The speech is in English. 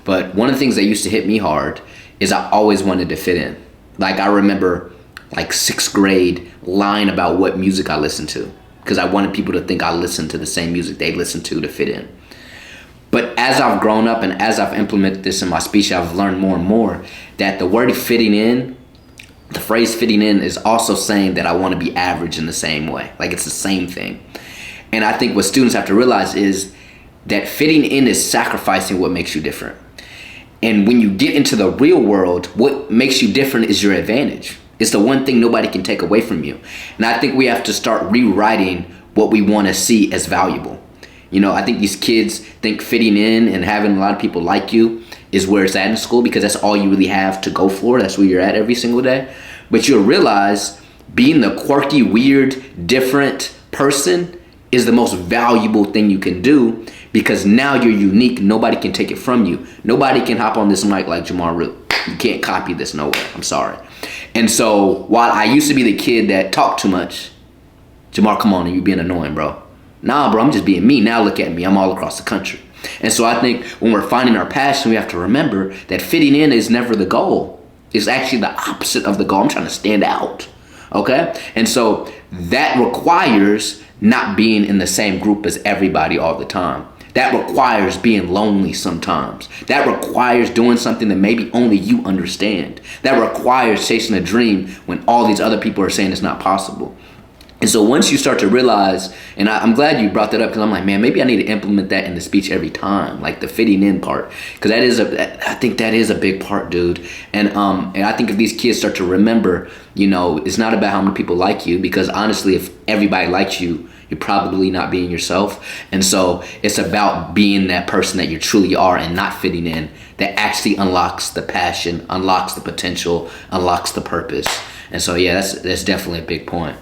But one of the things that used to hit me hard is I always wanted to fit in. Like I remember like 6th grade lying about what music I listened to because I wanted people to think I listened to the same music they listened to fit in. But as I've grown up and as I've implemented this in my speech, I've learned more and more that the word fitting in, the phrase fitting in, is also saying that I want to be average in the same way. Like it's the same thing. And I think what students have to realize is that fitting in is sacrificing what makes you different. And when you get into the real world, what makes you different is your advantage. It's the one thing nobody can take away from you. And I think we have to start rewriting what we want to see as valuable. You know, I think these kids think fitting in and having a lot of people like you is where it's at in school because that's all you really have to go for. That's where you're at every single day. But you'll realize being the quirky, weird, different person is the most valuable thing you can do because now you're unique. Nobody can take it from you. Nobody can hop on this mic like Jamar Root. You can't copy this nowhere. I'm sorry. And so while I used to be the kid that talked too much, Jamar, come on, and you being annoying, bro. Nah, bro, I'm just being me. Now look at me. I'm all across the country. And so I think when we're finding our passion, we have to remember that fitting in is never the goal. It's actually the opposite of the goal. I'm trying to stand out. Okay? And so that requires not being in the same group as everybody all the time. That requires being lonely sometimes. That requires doing something that maybe only you understand. That requires chasing a dream when all these other people are saying it's not possible. And so once you start to realize, and I'm glad you brought that up because I'm like, man, maybe I need to implement that in the speech every time, like the fitting in part, because I think that is a big part, dude. And I think if these kids start to remember, you know, it's not about how many people like you, because honestly, if everybody likes you, you're probably not being yourself. And so it's about being that person that you truly are and not fitting in that actually unlocks the passion, unlocks the potential, unlocks the purpose. And so, yeah, that's definitely a big point.